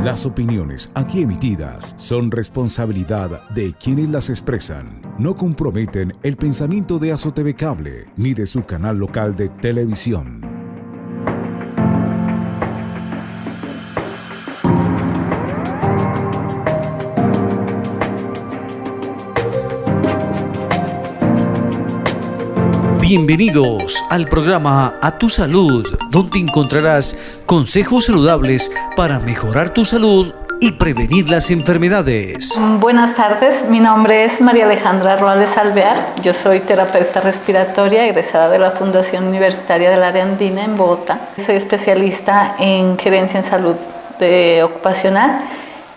Las opiniones aquí emitidas son responsabilidad de quienes las expresan. No comprometen el pensamiento de Azo TV Cable ni de su canal local de televisión. Bienvenidos al programa A Tu Salud, donde encontrarás consejos saludables para mejorar tu salud y prevenir las enfermedades. Buenas tardes, mi nombre es María Alejandra Roales Alvear. Yo soy terapeuta respiratoria egresada de la Fundación Universitaria del Área Andina en Bogotá. Soy especialista en gerencia en salud ocupacional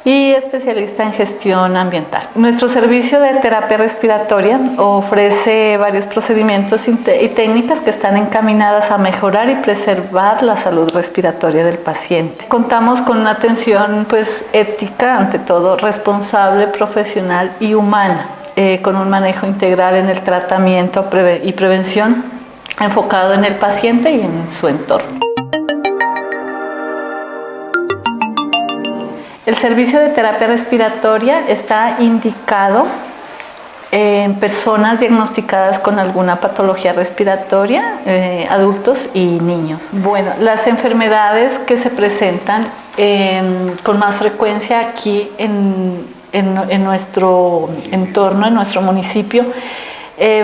y especialista en gestión ambiental. Nuestro servicio de terapia respiratoria ofrece varios procedimientos y técnicas que están encaminadas a mejorar y preservar la salud respiratoria del paciente. Contamos con una atención ética, ante todo responsable, profesional y humana, con un manejo integral en el tratamiento y prevención enfocado en el paciente y en su entorno. El servicio de terapia respiratoria está indicado en personas diagnosticadas con alguna patología respiratoria, adultos y niños. Bueno, las enfermedades que se presentan con más frecuencia aquí en nuestro entorno, en nuestro municipio,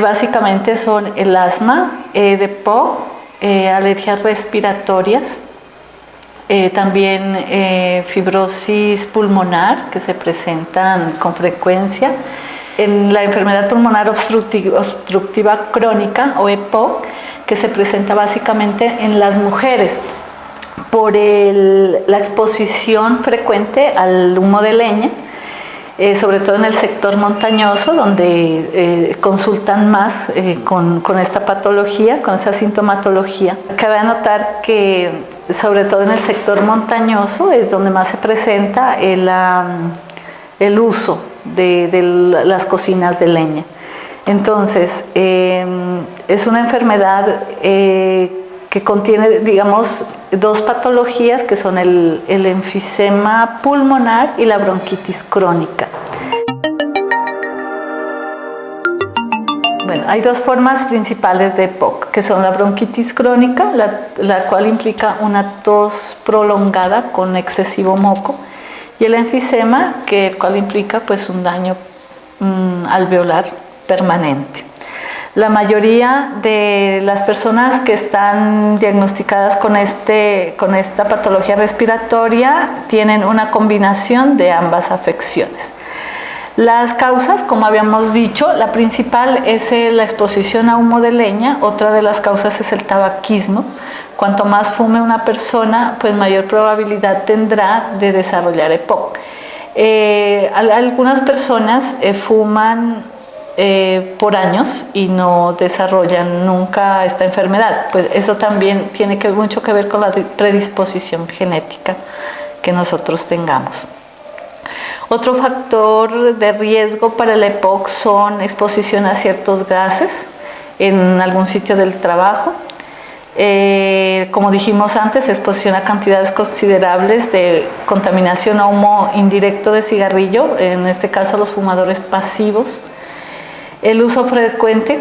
básicamente son el asma, EPOC, alergias respiratorias, también fibrosis pulmonar, que se presentan con frecuencia. En la enfermedad pulmonar obstructiva crónica o EPOC, que se presenta básicamente en las mujeres por la exposición frecuente al humo de leña, sobre todo en el sector montañoso, donde consultan más con esta patología, con esa sintomatología. Cabe anotar que sobre todo en el sector montañoso es donde más se presenta el uso de las cocinas de leña. Entonces, es una enfermedad que contiene, digamos, dos patologías que son el enfisema pulmonar y la bronquitis crónica. Bueno, hay dos formas principales de EPOC, que son la bronquitis crónica, la cual implica una tos prolongada con excesivo moco, y el enfisema, el cual implica un daño alveolar permanente. La mayoría de las personas que están diagnosticadas con esta patología respiratoria tienen una combinación de ambas afecciones. Las causas, como habíamos dicho, la principal es la exposición a humo de leña. Otra de las causas es el tabaquismo. Cuanto más fume una persona, mayor probabilidad tendrá de desarrollar EPOC. Algunas personas fuman por años y no desarrollan nunca esta enfermedad. Eso también tiene mucho que ver con la predisposición genética que nosotros tengamos. Otro factor de riesgo para el EPOC son exposición a ciertos gases en algún sitio del trabajo. Como dijimos antes, exposición a cantidades considerables de contaminación a humo indirecto de cigarrillo, en este caso los fumadores pasivos. El uso frecuente,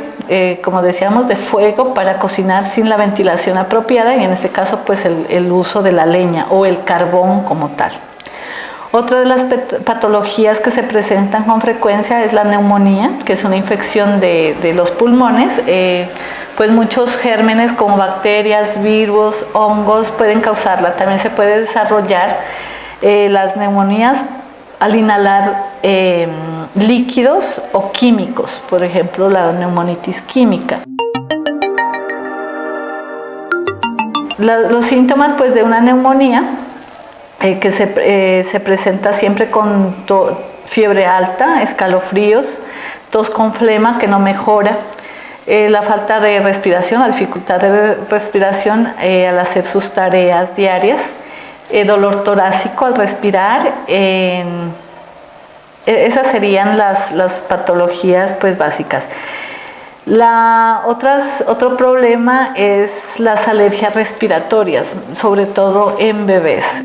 como decíamos, de fuego para cocinar sin la ventilación apropiada, y en este caso el uso de la leña o el carbón como tal. Otra de las patologías que se presentan con frecuencia es la neumonía, que es una infección de los pulmones. Muchos gérmenes como bacterias, virus, hongos pueden causarla. También se puede desarrollar las neumonías al inhalar líquidos o químicos, por ejemplo la neumonitis química. Los síntomas de una neumonía que se presenta siempre con fiebre alta, escalofríos, tos con flema que no mejora, la falta de respiración, la dificultad de respiración al hacer sus tareas diarias, dolor torácico al respirar. Esas serían las patologías básicas. Otro problema es las alergias respiratorias, sobre todo en bebés.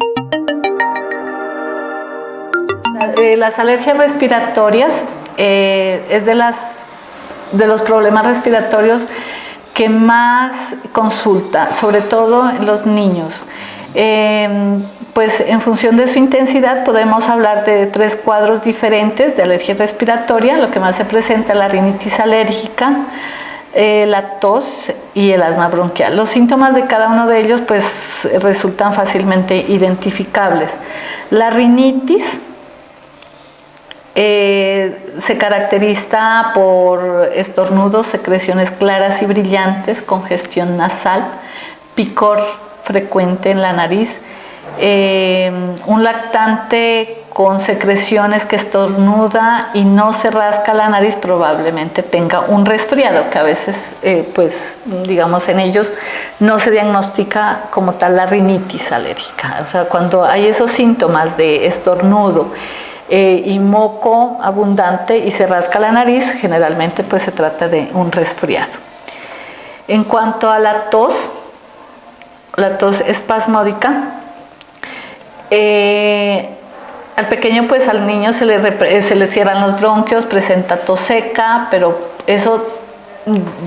las alergias respiratorias es de los problemas respiratorios que más consulta, sobre todo en los niños. Pues en función de su intensidad podemos hablar de 3 cuadros diferentes de alergia respiratoria. Lo que más se presenta es la rinitis alérgica, la tos y el asma bronquial. Los síntomas de cada uno de ellos pues resultan fácilmente identificables. La rinitis se caracteriza por estornudos, secreciones claras y brillantes, congestión nasal, picor frecuente en la nariz, un lactante con secreciones que estornuda y no se rasca la nariz probablemente tenga un resfriado, que a veces pues digamos en ellos no se diagnostica como tal la rinitis alérgica. O sea, cuando hay esos síntomas de estornudo y moco abundante y se rasca la nariz, generalmente pues se trata de un resfriado. En cuanto a la tos espasmódica, al pequeño, pues al niño se le cierran los bronquios, presenta tos seca, pero eso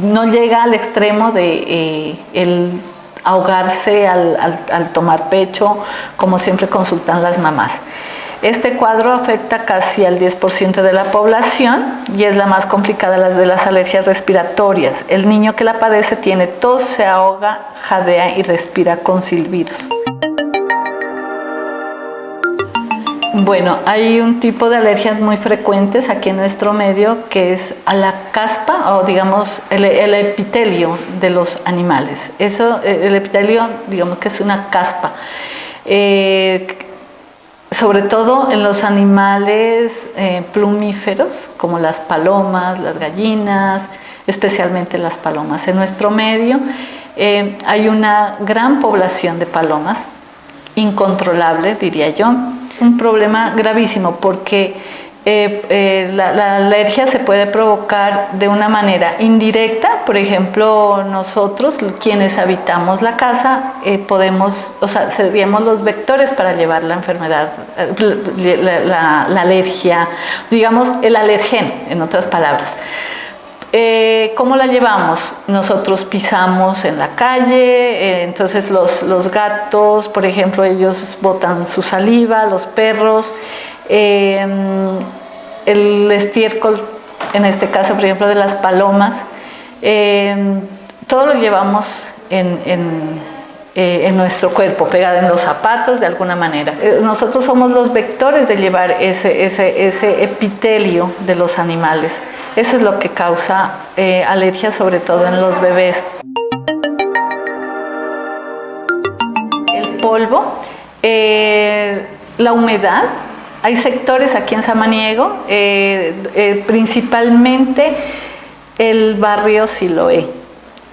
no llega al extremo de el ahogarse al tomar pecho, como siempre consultan las mamás. Este cuadro afecta casi al 10% de la población y es la más complicada de las alergias respiratorias. El niño que la padece tiene tos, se ahoga, jadea y respira con silbidos. Bueno, hay un tipo de alergias muy frecuentes aquí en nuestro medio que es a la caspa o digamos el epitelio de los animales. El epitelio digamos que es una caspa. Sobre todo en los animales plumíferos como las palomas, las gallinas, especialmente las palomas. En nuestro medio hay una gran población de palomas, incontrolable diría yo. Un problema gravísimo porque la alergia se puede provocar de una manera indirecta. Por ejemplo, nosotros quienes habitamos la casa seríamos los vectores para llevar la enfermedad, la alergia, digamos el alergeno en otras palabras. ¿Cómo la llevamos? Nosotros pisamos en la calle, entonces los gatos, por ejemplo, ellos botan su saliva, los perros, el estiércol, en este caso, por ejemplo, de las palomas, todo lo llevamos en nuestro cuerpo, pegado en los zapatos de alguna manera. Nosotros somos los vectores de llevar ese epitelio de los animales. Eso es lo que causa alergia, sobre todo en los bebés. El polvo, la humedad. Hay sectores aquí en Samaniego, principalmente el barrio Siloé.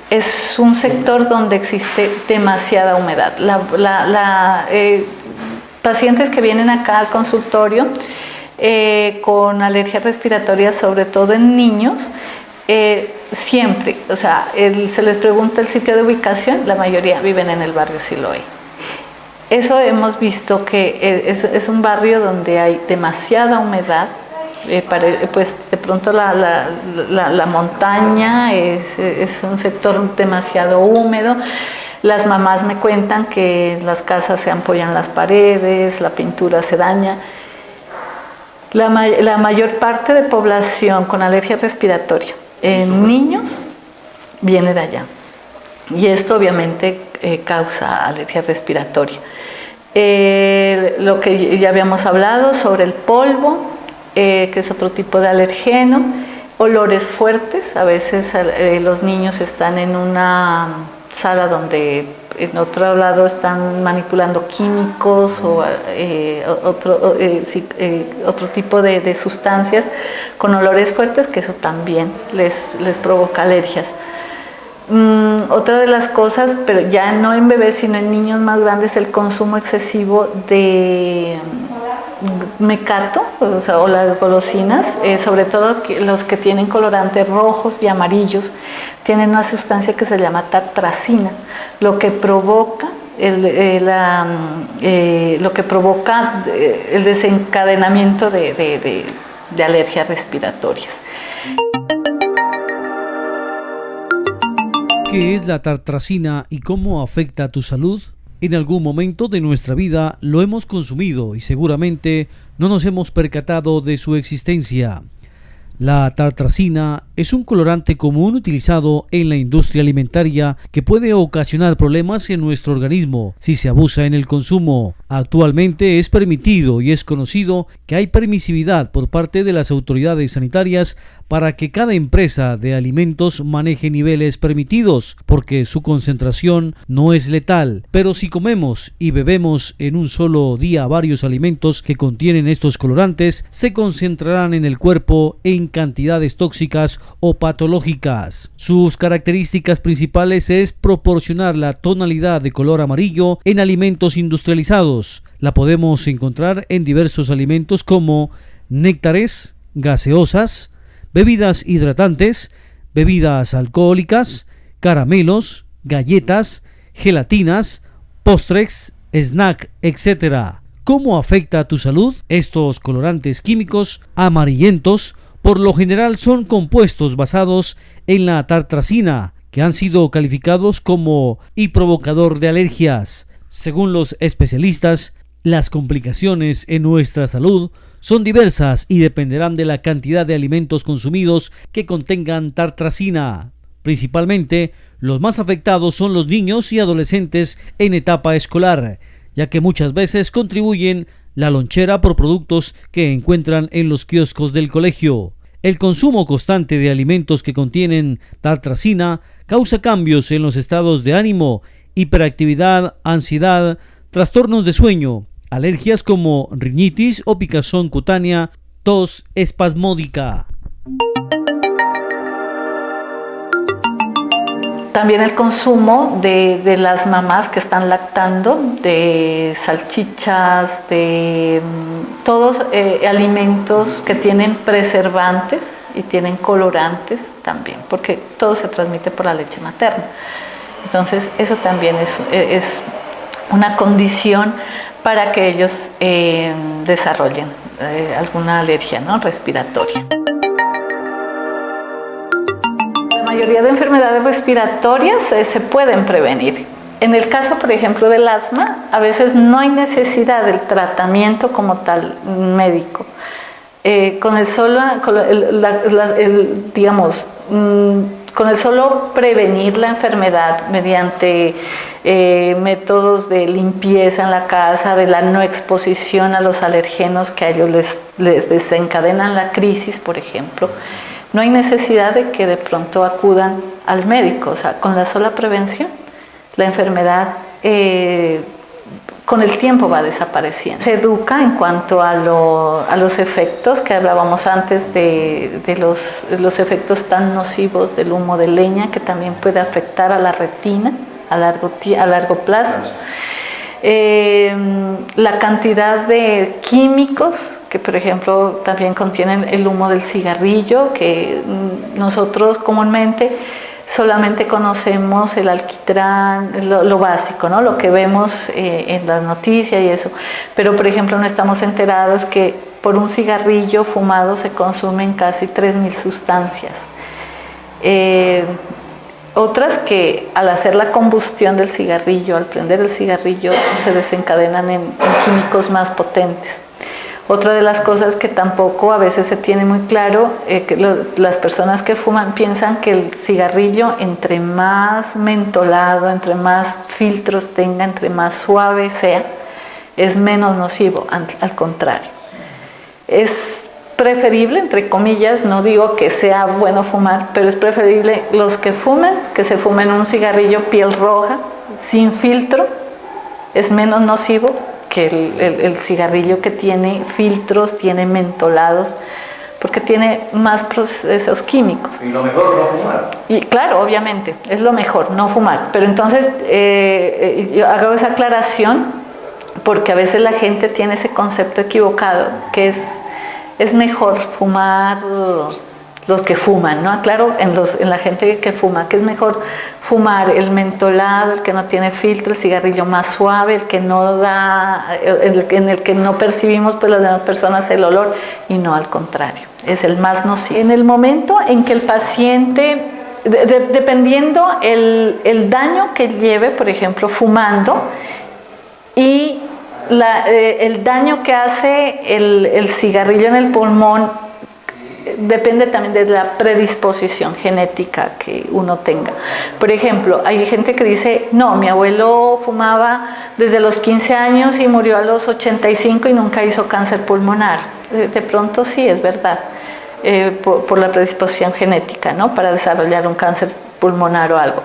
Es un sector donde existe demasiada humedad. Pacientes que vienen acá al consultorio con alergia respiratoria, sobre todo en niños, siempre, o sea, se les pregunta el sitio de ubicación, la mayoría viven en el barrio Siloé. Eso hemos visto que es un barrio donde hay demasiada humedad, pues de pronto la montaña es un sector demasiado húmedo. Las mamás me cuentan que en las casas se ampollan las paredes, la pintura se daña. La mayor parte de población con alergia respiratoria en niños viene de allá. Y esto obviamente causa alergia respiratoria. Lo que ya habíamos hablado sobre el polvo, que es otro tipo de alergeno, olores fuertes. A veces los niños están en una sala donde en otro lado están manipulando químicos o otro tipo de sustancias con olores fuertes, que eso también les provoca alergias. Otra de las cosas, pero ya no en bebés sino en niños más grandes, el consumo excesivo de mecato, o las golosinas, sobre todo los que tienen colorantes rojos y amarillos, tienen una sustancia que se llama tartracina, lo que provoca lo que provoca el desencadenamiento de alergias respiratorias. ¿Qué es la tartrazina y cómo afecta a tu salud? En algún momento de nuestra vida lo hemos consumido y seguramente no nos hemos percatado de su existencia. La tartrazina es un colorante común utilizado en la industria alimentaria que puede ocasionar problemas en nuestro organismo si se abusa en el consumo. Actualmente es permitido y es conocido que hay permisividad por parte de las autoridades sanitarias para que cada empresa de alimentos maneje niveles permitidos, porque su concentración no es letal. Pero si comemos y bebemos en un solo día varios alimentos que contienen estos colorantes, se concentrarán en el cuerpo en cantidades tóxicas o patológicas. Sus características principales es proporcionar la tonalidad de color amarillo en alimentos industrializados. La podemos encontrar en diversos alimentos como néctares, gaseosas, bebidas hidratantes, bebidas alcohólicas, caramelos, galletas, gelatinas, postres, snack, etc. ¿Cómo afecta a tu salud? Estos colorantes químicos amarillentos por lo general son compuestos basados en la tartrazina, que han sido calificados como provocador de alergias. Según los especialistas, las complicaciones en nuestra salud son diversas y dependerán de la cantidad de alimentos consumidos que contengan tartrazina. Principalmente, los más afectados son los niños y adolescentes en etapa escolar, ya que muchas veces contribuyen la lonchera por productos que encuentran en los kioscos del colegio. El consumo constante de alimentos que contienen tartrazina causa cambios en los estados de ánimo, hiperactividad, ansiedad, trastornos de sueño, alergias como rinitis o picazón cutánea, tos espasmódica. También el consumo de las mamás que están lactando, de salchichas, de todos alimentos que tienen preservantes y tienen colorantes también, porque todo se transmite por la leche materna. Entonces eso también es una condición para que ellos desarrollen alguna alergia, ¿no?, respiratoria. La mayoría de enfermedades respiratorias se pueden prevenir. En el caso, por ejemplo, del asma, a veces no hay necesidad del tratamiento como tal médico. Con el solo prevenir la enfermedad mediante métodos de limpieza en la casa, de la no exposición a los alergenos que a ellos les desencadenan la crisis, por ejemplo, no hay necesidad de que de pronto acudan al médico. O sea, con la sola prevención, la enfermedad con el tiempo va desapareciendo. Se educa en cuanto a los efectos que hablábamos antes de los efectos tan nocivos del humo de leña, que también puede afectar a la retina a largo plazo. La cantidad de químicos que, por ejemplo, también contienen el humo del cigarrillo, que nosotros comúnmente solamente conocemos el alquitrán, lo básico, ¿no?, lo que vemos en las noticias y eso, pero por ejemplo no estamos enterados que por un cigarrillo fumado se consumen casi 3.000 sustancias. Otras que al hacer la combustión del cigarrillo, al prender el cigarrillo, se desencadenan en químicos más potentes. Otra de las cosas que tampoco a veces se tiene muy claro, que las personas que fuman piensan que el cigarrillo, entre más mentolado, entre más filtros tenga, entre más suave sea, es menos nocivo. Al contrario, es preferible, entre comillas, no digo que sea bueno fumar, pero es preferible los que fumen, que se fumen un cigarrillo piel roja, sin filtro, es menos nocivo que el cigarrillo que tiene filtros, tiene mentolados, porque tiene más procesos químicos. Y lo mejor no fumar. Y claro, obviamente, es lo mejor, no fumar. Pero entonces yo hago esa aclaración porque a veces la gente tiene ese concepto equivocado, que es mejor fumar los que fuman, ¿no? Aclaro en la gente que fuma, que es mejor fumar el mentolado, el que no tiene filtro, el cigarrillo más suave, el que no da, en el que no percibimos pues las demás personas el olor, y no al contrario, es el más nocivo. En el momento en que el paciente, dependiendo el daño que lleve, por ejemplo, fumando, y el daño que hace el cigarrillo en el pulmón, depende también de la predisposición genética que uno tenga. Por ejemplo, hay gente que dice, no, mi abuelo fumaba desde los 15 años y murió a los 85 y nunca hizo cáncer pulmonar. De pronto sí, es verdad, por la predisposición genética, ¿no?, para desarrollar un cáncer pulmonar o algo.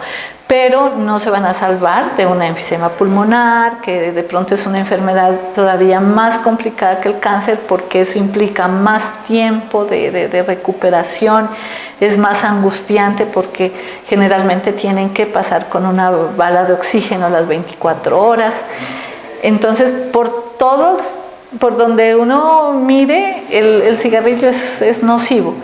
Pero no se van a salvar de una enfisema pulmonar, que de pronto es una enfermedad todavía más complicada que el cáncer, porque eso implica más tiempo de recuperación, es más angustiante porque generalmente tienen que pasar con una bala de oxígeno las 24 horas. Entonces, por donde uno mire, el cigarrillo es nocivo.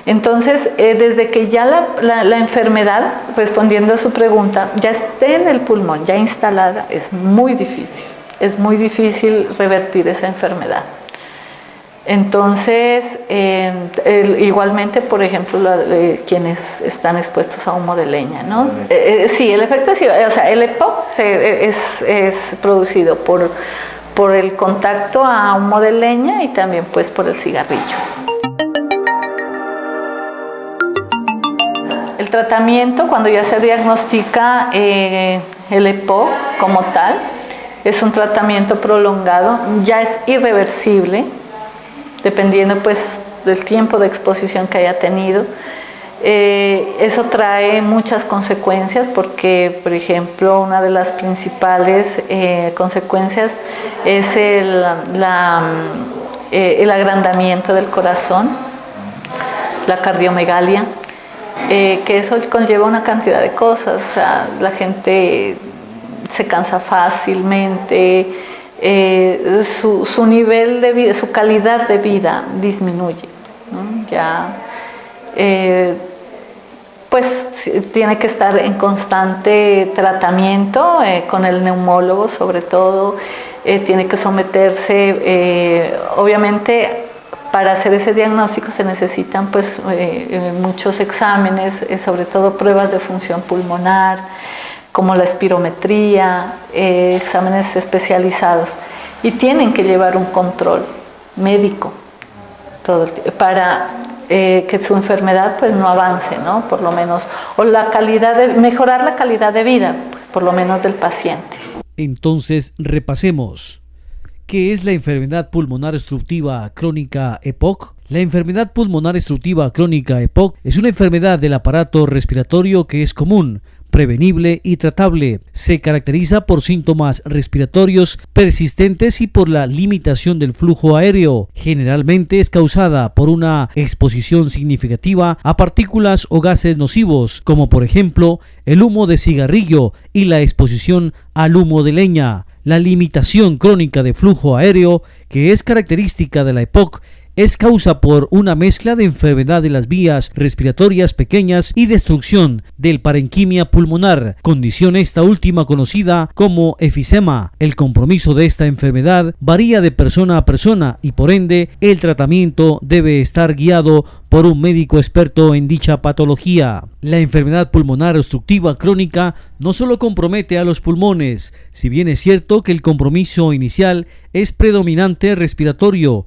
Entonces, desde que ya la enfermedad, respondiendo a su pregunta, ya esté en el pulmón, ya instalada, es muy difícil revertir esa enfermedad. Entonces, igualmente, por ejemplo, quienes están expuestos a humo de leña, ¿no? Sí, el efecto sí, o sea, el EPOC es producido por el contacto a humo de leña y también pues por el cigarrillo. El tratamiento, cuando ya se diagnostica el EPOC como tal, es un tratamiento prolongado, ya es irreversible, dependiendo pues del tiempo de exposición que haya tenido. Eso trae muchas consecuencias porque, por ejemplo, una de las principales consecuencias es el agrandamiento del corazón, la cardiomegalia, que eso conlleva una cantidad de cosas. O sea, la gente se cansa fácilmente, su nivel de vida, su calidad de vida disminuye, ¿no? Ya, pues tiene que estar en constante tratamiento con el neumólogo, sobre todo, tiene que someterse, obviamente. Para hacer ese diagnóstico se necesitan pues, muchos exámenes, sobre todo pruebas de función pulmonar, como la espirometría, exámenes especializados, y tienen que llevar un control médico para que su enfermedad pues, no avance, ¿no? Por lo menos, o mejorar la calidad de vida, pues, por lo menos del paciente. Entonces, repasemos. ¿Qué es la enfermedad pulmonar obstructiva crónica EPOC? La enfermedad pulmonar obstructiva crónica EPOC es una enfermedad del aparato respiratorio que es común, prevenible y tratable. Se caracteriza por síntomas respiratorios persistentes y por la limitación del flujo aéreo. Generalmente es causada por una exposición significativa a partículas o gases nocivos, como por ejemplo el humo de cigarrillo y la exposición al humo de leña. La limitación crónica de flujo aéreo, que es característica de la EPOC, es causa por una mezcla de enfermedad de las vías respiratorias pequeñas y destrucción del parenquimia pulmonar, condición esta última conocida como efisema. El compromiso de esta enfermedad varía de persona a persona y por ende el tratamiento debe estar guiado por un médico experto en dicha patología. La enfermedad pulmonar obstructiva crónica no solo compromete a los pulmones, si bien es cierto que el compromiso inicial es predominante respiratorio.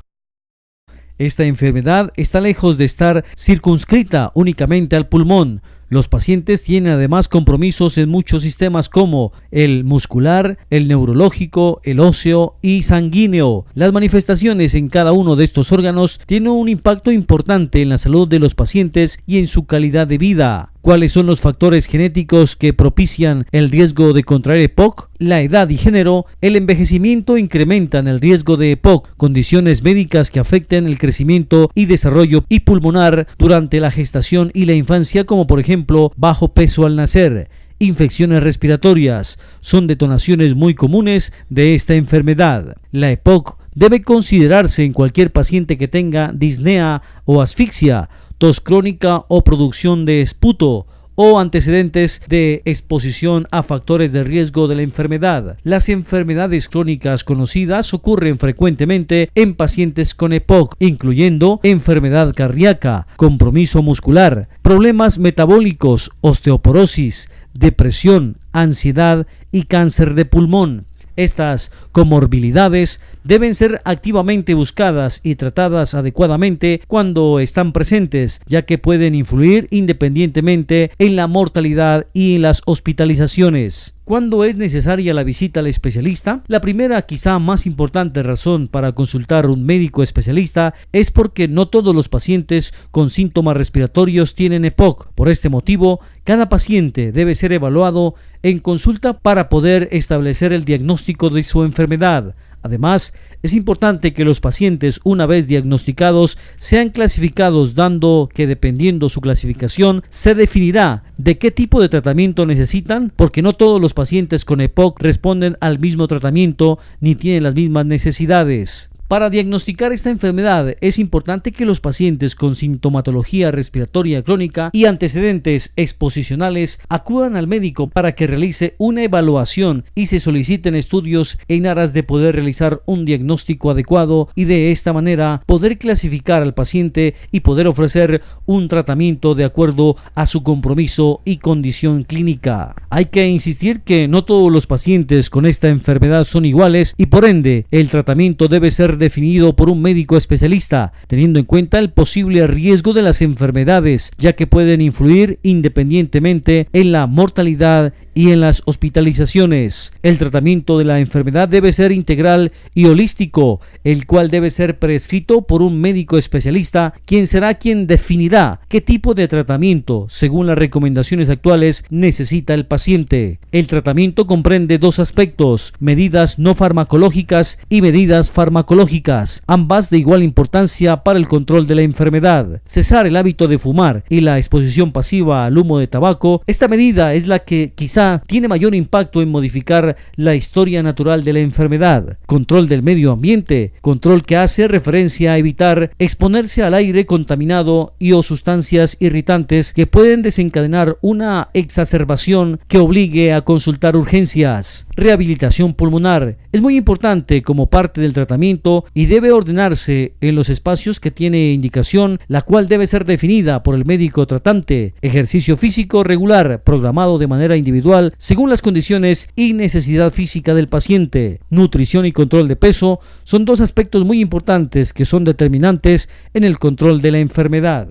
Esta enfermedad está lejos de estar circunscrita únicamente al pulmón. Los pacientes tienen además compromisos en muchos sistemas como el muscular, el neurológico, el óseo y sanguíneo. Las manifestaciones en cada uno de estos órganos tienen un impacto importante en la salud de los pacientes y en su calidad de vida. ¿Cuáles son los factores genéticos que propician el riesgo de contraer EPOC? La edad y género. El envejecimiento incrementan el riesgo de EPOC, condiciones médicas que afecten el crecimiento y desarrollo y pulmonar durante la gestación y la infancia, como por ejemplo bajo peso al nacer. Infecciones respiratorias son detonaciones muy comunes de esta enfermedad. La EPOC debe considerarse en cualquier paciente que tenga disnea o asfixia, tos crónica o producción de esputo, o antecedentes de exposición a factores de riesgo de la enfermedad. Las enfermedades crónicas conocidas ocurren frecuentemente en pacientes con EPOC, incluyendo enfermedad cardíaca, compromiso muscular, problemas metabólicos, osteoporosis, depresión, ansiedad y cáncer de pulmón. Estas comorbilidades deben ser activamente buscadas y tratadas adecuadamente cuando están presentes, ya que pueden influir independientemente en la mortalidad y en las hospitalizaciones. ¿Cuándo es necesaria la visita al especialista? La primera, quizá más importante razón para consultar a un médico especialista es porque no todos los pacientes con síntomas respiratorios tienen EPOC. Por este motivo, cada paciente debe ser evaluado en consulta para poder establecer el diagnóstico de su enfermedad. Además, es importante que los pacientes, una vez diagnosticados, sean clasificados, dando que dependiendo su clasificación, se definirá de qué tipo de tratamiento necesitan, porque no todos los pacientes con EPOC responden al mismo tratamiento ni tienen las mismas necesidades. Para diagnosticar esta enfermedad es importante que los pacientes con sintomatología respiratoria crónica y antecedentes exposicionales acudan al médico para que realice una evaluación y se soliciten estudios en aras de poder realizar un diagnóstico adecuado y de esta manera poder clasificar al paciente y poder ofrecer un tratamiento de acuerdo a su compromiso y condición clínica. Hay que insistir que no todos los pacientes con esta enfermedad son iguales y por ende el tratamiento debe ser definido por un médico especialista, teniendo en cuenta el posible riesgo de las enfermedades, ya que pueden influir independientemente en la mortalidad y en las hospitalizaciones. El tratamiento de la enfermedad debe ser integral y holístico, el cual debe ser prescrito por un médico especialista, quien será quien definirá qué tipo de tratamiento, según las recomendaciones actuales, necesita el paciente. El tratamiento comprende dos aspectos: medidas no farmacológicas y medidas farmacológicas, ambas de igual importancia para el control de la enfermedad. Cesar el hábito de fumar y la exposición pasiva al humo de tabaco. Esta medida es la que quizá tiene mayor impacto en modificar la historia natural de la enfermedad. Control del medio ambiente, control que hace referencia a evitar exponerse al aire contaminado y o sustancias irritantes que pueden desencadenar una exacerbación que obligue a consultar urgencias. Rehabilitación pulmonar es muy importante como parte del tratamiento y debe ordenarse en los espacios que tiene indicación, la cual debe ser definida por el médico tratante. Ejercicio físico regular, programado de manera individual según las condiciones y necesidad física del paciente. Nutrición y control de peso son dos aspectos muy importantes que son determinantes en el control de la enfermedad.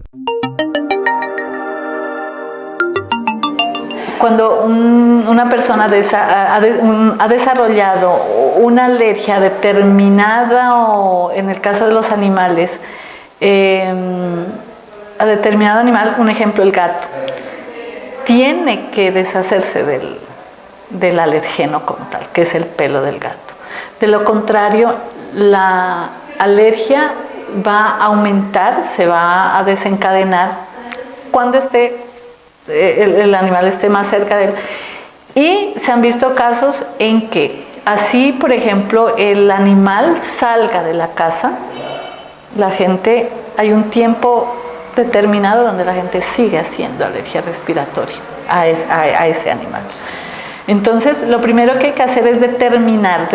Cuando una persona ha desarrollado una alergia determinada, o en el caso de los animales, a determinado animal, un ejemplo, el gato, tiene que deshacerse del alergeno como tal, que es el pelo del gato. De lo contrario, la alergia va a aumentar, se va a desencadenar cuando el animal esté más cerca de él. Y se han visto casos en que así, por ejemplo, el animal salga de la casa, hay un tiempo determinado donde la gente sigue haciendo alergia respiratoria a ese animal. Entonces, lo primero que hay que hacer es determinar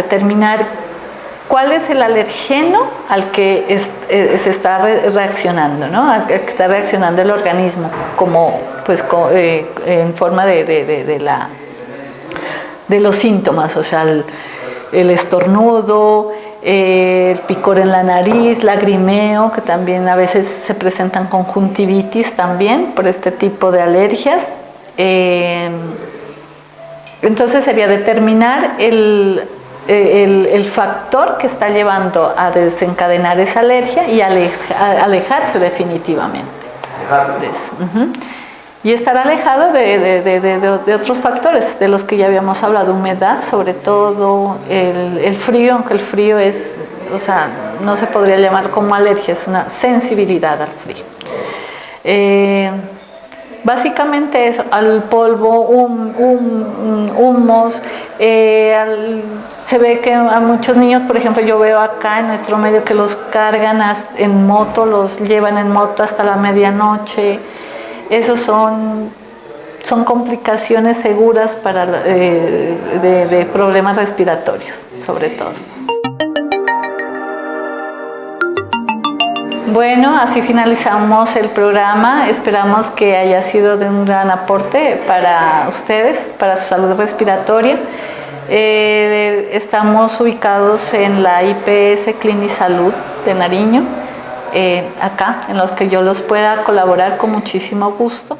cuál es el alergeno al que se está reaccionando, ¿no? Al que está reaccionando el organismo, en forma de los síntomas, o sea, el estornudo, el picor en la nariz, lagrimeo, que también a veces se presentan conjuntivitis también por este tipo de alergias. Entonces sería determinar el factor que está llevando a desencadenar esa alergia y alejarse definitivamente de eso. Y estar alejado de otros factores de los que ya habíamos hablado: humedad, sobre todo el frío, aunque el frío no se podría llamar como alergia, es una sensibilidad al frío. Básicamente eso, al polvo, humos, se ve que a muchos niños, por ejemplo, yo veo acá en nuestro medio que los cargan en moto, los llevan en moto hasta la medianoche. Esos son son complicaciones seguras para, de problemas respiratorios, sobre todo. Bueno, así finalizamos el programa. Esperamos que haya sido de un gran aporte para ustedes, para su salud respiratoria. Estamos ubicados en la IPS Clinisalud de Nariño, acá, en los que yo los pueda colaborar con muchísimo gusto.